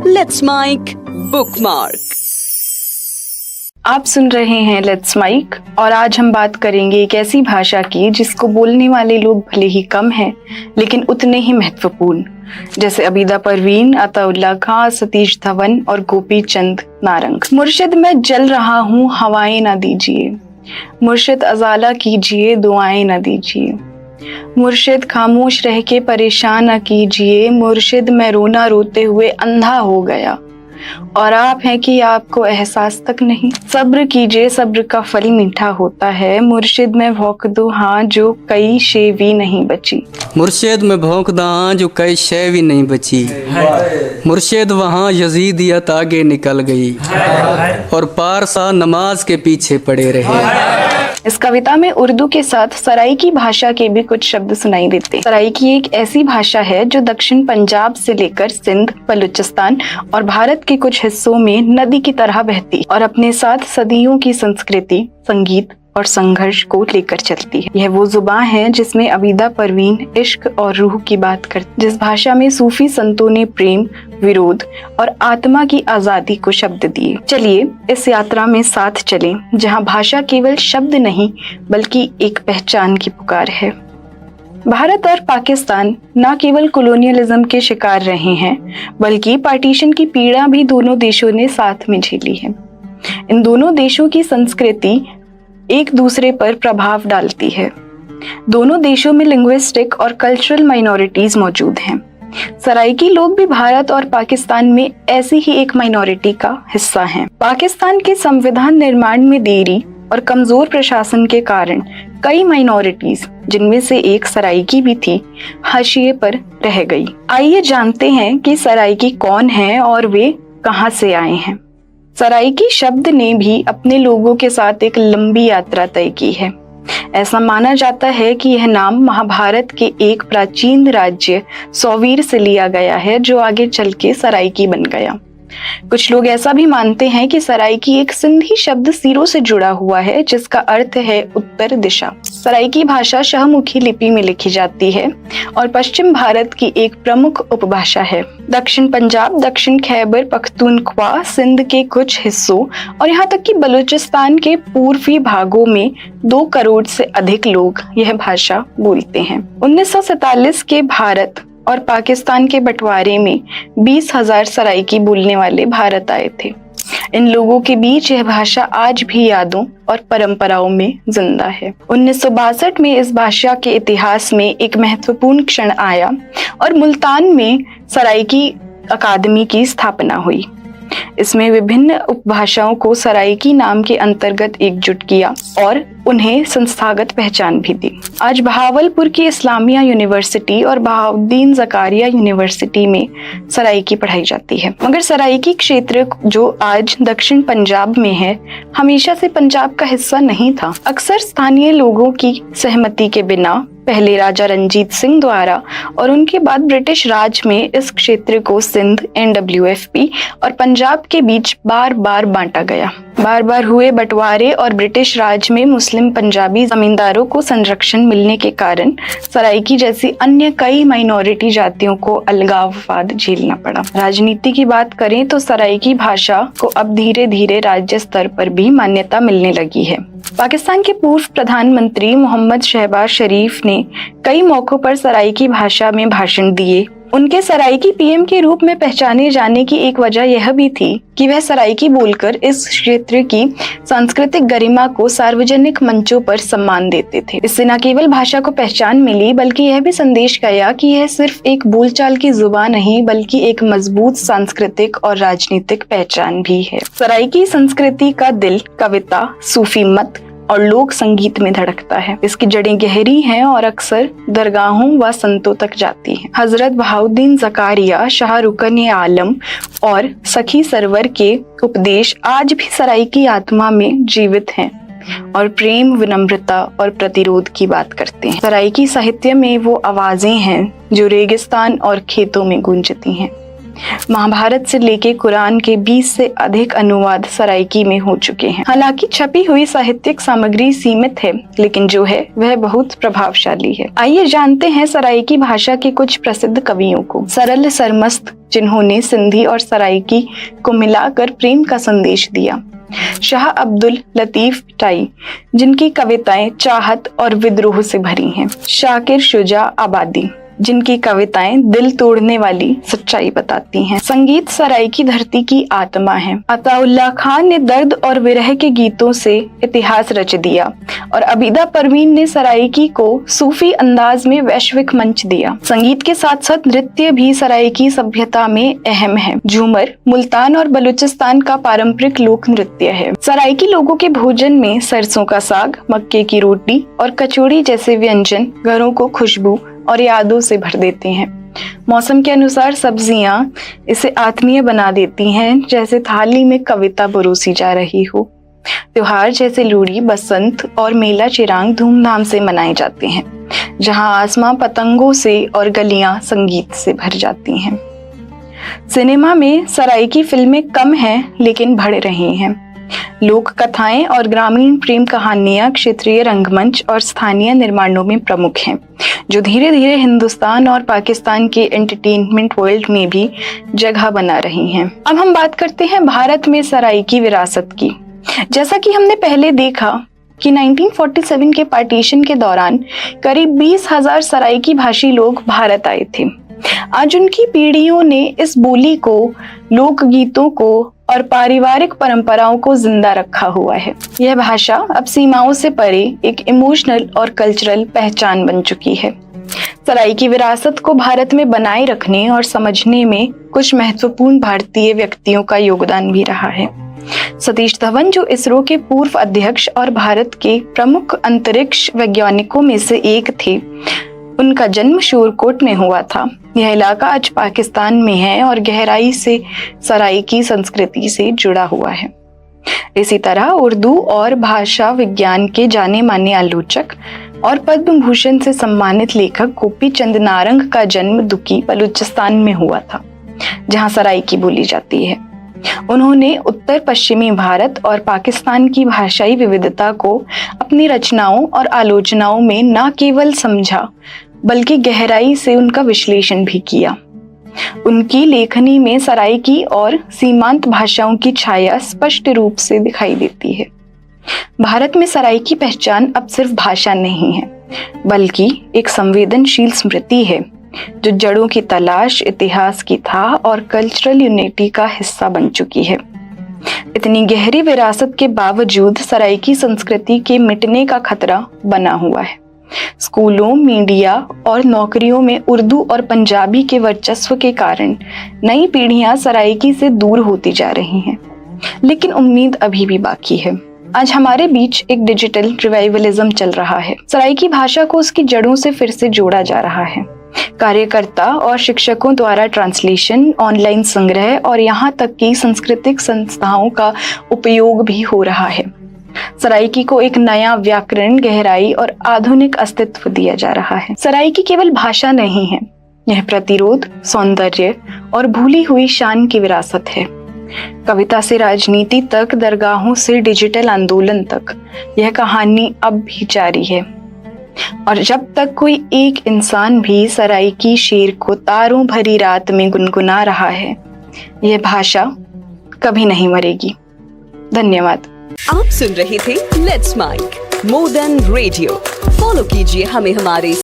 Let's mic bookmark. आप सुन रहे हैं लेट्स माइक और आज हम बात करेंगे एक ऐसी भाषा की जिसको बोलने वाले लोग भले ही कम हैं लेकिन उतने ही महत्वपूर्ण, जैसे अबीदा परवीन, अताउल्लाह खां, सतीश धवन और गोपी चंद नारंग। मुर्शिद मैं जल रहा हूँ हवाएं ना दीजिए, मुर्शिद अजाला कीजिए दुआएं ना दीजिए, मुर्शिद खामोश रह के परेशान ना कीजिए, मुर्शिद मैं रोना रोते हुए अंधा हो गया और आप हैं कि आपको एहसास तक नहीं। सब्र कीजिए, सब्र का फल मीठा होता है, मुर्शिद में भौंक दो हाँ जो कई शे भी नहीं बची। मुर्शिद में भौंक दो हाँ जो कई शे भी नहीं बची, मुर्शिद वहाँ यजीदियत आगे निकल गई और पारसा नमाज के पीछे पड़े रहे। इस कविता में उर्दू के साथ सराइकी भाषा के भी कुछ शब्द सुनाई देते। सराइकी एक ऐसी भाषा है जो दक्षिण पंजाब से लेकर सिंध, बलूचिस्तान और भारत के कुछ हिस्सों में नदी की तरह बहती और अपने साथ सदियों की संस्कृति, संगीत और संघर्ष को लेकर चलती है। यह वो जुबान है जिसमें अबीदा परवीन इश्क और रूह की बात करती, जिस भाषा में सूफी संतों ने प्रेम, विरोध और आत्मा की आजादी को शब्द दिए। चलिए इस यात्रा में साथ चलें, जहां भाषा केवल शब्द नहीं बल्कि एक पहचान की पुकार है। भारत और पाकिस्तान न केवल कॉलोनियलिज्म के शिकार रहे हैं बल्कि पार्टीशन की पीड़ा भी दोनों देशों ने साथ में झेली है। इन दोनों देशों की संस्कृति एक दूसरे पर प्रभाव डालती है। दोनों देशों में लिंग्विस्टिक और कल्चरल माइनॉरिटीज मौजूद हैं। सराइकी लोग भी भारत और पाकिस्तान में ऐसी ही एक माइनॉरिटी का हिस्सा हैं। पाकिस्तान के संविधान निर्माण में देरी और कमजोर प्रशासन के कारण कई माइनॉरिटीज, जिनमें से एक सराइकी भी थी, हाशिए पर रह गई। आइए जानते हैं कि सराइकी कौन है और वे कहां से आए हैं। सराइकी शब्द ने भी अपने लोगों के साथ एक लंबी यात्रा तय की है। ऐसा माना जाता है कि यह नाम महाभारत के एक प्राचीन राज्य सौवीर से लिया गया है जो आगे चल के सराइकी बन गया। कुछ लोग ऐसा भी मानते हैं कि सराइकी एक सिंधी शब्द सीरो से जुड़ा हुआ है जिसका अर्थ है उत्तर दिशा। सराइकी भाषा शाहमुखी लिपि में लिखी जाती है और पश्चिम भारत की एक प्रमुख उपभाषा है। दक्षिण पंजाब, दक्षिण खैबर पख्तूनख्वा, सिंध के कुछ हिस्सों और यहाँ तक कि बलूचिस्तान के पूर्वी भागों में 2 करोड़ से अधिक लोग यह भाषा बोलते हैं। 1947 के भारत और पाकिस्तान के बंटवारे में 20,000 सराइकी बोलने वाले भारत आए थे। इन लोगों के बीच यह भाषा आज भी यादों और परंपराओं में जिंदा है। 1962 में इस भाषा के इतिहास में एक महत्वपूर्ण क्षण आया और मुल्तान में सराइकी अकादमी की स्थापना हुई। इसमें विभिन्न उपभाषाओं को सराइकी नाम के अंतर्गत एकजुट किया और उन्हें संस्थागत पहचान भी दी। आज बहावलपुर की इस्लामिया यूनिवर्सिटी और बहाउद्दीन जकारिया यूनिवर्सिटी में सराइकी पढ़ाई जाती है। मगर सराइकी क्षेत्र जो आज दक्षिण पंजाब में है, हमेशा से पंजाब का हिस्सा नहीं था। अक्सर स्थानीय लोगों की सहमति के बिना पहले राजा रंजीत सिंह द्वारा और उनके बाद ब्रिटिश राज में इस क्षेत्र को सिंध, NWFP और पंजाब के बीच बार बार बांटा गया। बार बार हुए बंटवारे और ब्रिटिश राज में मुस्लिम पंजाबी जमींदारों को संरक्षण मिलने के कारण सराइकी जैसी अन्य कई माइनॉरिटी जातियों को अलगाववाद झेलना पड़ा। राजनीति की बात करें तो सराइकी भाषा को अब धीरे धीरे राज्य स्तर पर भी मान्यता मिलने लगी है। पाकिस्तान के पूर्व प्रधानमंत्री मोहम्मद शहबाज शरीफ ने कई मौकों पर सराइकी भाषा में भाषण दिए। उनके सराइकी PM के रूप में पहचाने जाने की एक वजह यह भी थी कि वह सराइकी बोलकर इस क्षेत्र की सांस्कृतिक गरिमा को सार्वजनिक मंचों पर सम्मान देते थे। इससे न केवल भाषा को पहचान मिली बल्कि यह भी संदेश गया कि यह सिर्फ एक बोलचाल की जुबान नहीं बल्कि एक मजबूत सांस्कृतिक और राजनीतिक पहचान भी है। सराइकी संस्कृति का दिल कविता, सूफी मत और लोक संगीत में धड़कता है। इसकी जड़ें गहरी हैं और अक्सर दरगाहों व संतों तक जाती हैं। हजरत बहाउद्दीन जकारिया, शाह रुकन आलम और सखी सरवर के उपदेश आज भी सराइकी आत्मा में जीवित हैं और प्रेम, विनम्रता और प्रतिरोध की बात करते हैं। सराइकी साहित्य में वो आवाजें हैं जो रेगिस्तान और खेतों में गूंजती हैं। महाभारत से लेके कुरान के 20 से अधिक अनुवाद सराइकी में हो चुके हैं। हालांकि छपी हुई साहित्यिक सामग्री सीमित है, लेकिन जो है वह बहुत प्रभावशाली है। आइए जानते हैं सराइकी भाषा के कुछ प्रसिद्ध कवियों को। सरल सरमस्त, जिन्होंने सिंधी और सराइकी को मिलाकर प्रेम का संदेश दिया। शाह अब्दुल लतीफ टाई, जिनकी कविताएं चाहत और विद्रोह से भरी हैं। शाकिर शुजा आबादी, जिनकी कविताएं दिल तोड़ने वाली सच्चाई बताती हैं। संगीत सराइकी धरती की आत्मा है। अताउल्लाह खान ने दर्द और विरह के गीतों से इतिहास रच दिया और अबीदा परवीन ने सराइकी को सूफी अंदाज में वैश्विक मंच दिया। संगीत के साथ साथ नृत्य भी सराइकी सभ्यता में अहम है। झूमर मुल्तान और बलूचिस्तान का पारंपरिक लोक नृत्य है। सराइकी लोगों के भोजन में सरसों का साग, मक्के की रोटी और कचौड़ी जैसे व्यंजन घरों को खुशबू और यादों से भर देते हैं। मौसम के अनुसार सब्जियां इसे आत्मीय बना देती हैं, जैसे थाली में कविता परोसी जा रही हो। त्योहार जैसे लोहड़ी, बसंत और मेला चिरांग धूमधाम से मनाए जाते हैं, जहां आसमां पतंगों से और गलियां संगीत से भर जाती हैं। सिनेमा में सराइकी फिल्में कम हैं, लेकिन बढ़ रही हैं। लोक कथाएं और ग्रामीण प्रेम कहानियां क्षेत्रीय रंगमंच और स्थानीय निर्माणों में प्रमुख हैं, जो धीरे धीरे हिंदुस्तान और पाकिस्तान के एंटरटेनमेंट वर्ल्ड में भी जगह बना रही हैं। अब हम बात करते हैं भारत में सराइकी विरासत की। जैसा कि हमने पहले देखा कि 1947 के पार्टीशन के दौरान करीब 20,000 सराइकी भाषी लोग भारत आए थे। आज उनकी पीढ़ियों ने इस बोली को, लोकगीतों को और पारिवारिक परंपराओं को जिंदा रखा हुआ है। यह भाषा अब सीमाओं से परे एक इमोशनल और कल्चरल पहचान बन चुकी है। सराइकी विरासत को भारत में बनाए रखने और समझने में कुछ महत्वपूर्ण भारतीय व्यक्तियों का योगदान भी रहा है। सतीश धवन, जो इसरो के पूर्व अध्यक्ष और भारत के प्रमुख अंतरिक्ष वैज्ञानिकों में से एक थे, उनका जन्म शोरकोट में हुआ था। यह इलाका आज पाकिस्तान में है और गहराई से सराइकी संस्कृति से जुड़ा हुआ है। इसी तरह उर्दू और भाषा विज्ञान के जाने माने आलोचक और पद्म भूषण से सम्मानित लेखक गोपी चंद नारंग का जन्म दुकी बलूचिस्तान में हुआ था, जहां सराइकी बोली जाती है। उन्होंने उत्तर पश्चिमी भारत और पाकिस्तान की भाषाई विविधता को अपनी रचनाओं और आलोचनाओं में न केवल समझा, बल्कि गहराई से उनका विश्लेषण भी किया। उनकी लेखनी में सराइकी और सीमांत भाषाओं की छाया स्पष्ट रूप से दिखाई देती है। भारत में सराइकी पहचान अब सिर्फ भाषा नहीं है, बल्कि एक संवेदनशील स्मृति है, जो जड़ों की तलाश, इतिहास की था और कल्चरल यूनिटी का हिस्सा बन चुकी है। इतनी गहरी विरासत के बावजूद सराइकी संस्कृति के मिटने का खतरा बना हुआ है। स्कूलों, मीडिया और नौकरियों में उर्दू और पंजाबी के वर्चस्व के कारण नई पीढ़ियां सराइकी से दूर होती जा रही हैं, लेकिन उम्मीद अभी भी बाकी है। आज हमारे बीच एक डिजिटल रिवाइवलिज्म चल रहा है। सराइकी भाषा को उसकी जड़ों से फिर से जोड़ा जा रहा है। कार्यकर्ता और शिक्षकों द्वारा ट्रांसलेशन, ऑनलाइन संग्रह और यहाँ तक कि सांस्कृतिक संस्थाओं का उपयोग भी हो रहा है। सराइकी को एक नया व्याकरण, गहराई और आधुनिक अस्तित्व दिया जा रहा है। सराइकी केवल भाषा नहीं है, यह प्रतिरोध, सौंदर्य और भूली हुई शान की विरासत है। कविता से राजनीति तक, दरगाहों से डिजिटल आंदोलन तक, यह कहानी अब भी जारी है। और जब तक कोई एक इंसान भी सराइकी शेर को तारों भरी रात में गुनगुना रहा है, यह भाषा कभी नहीं मरेगी। धन्यवाद। आप सुन रहे थे let's mike more than radio. Follow कीजिए हमें हमारे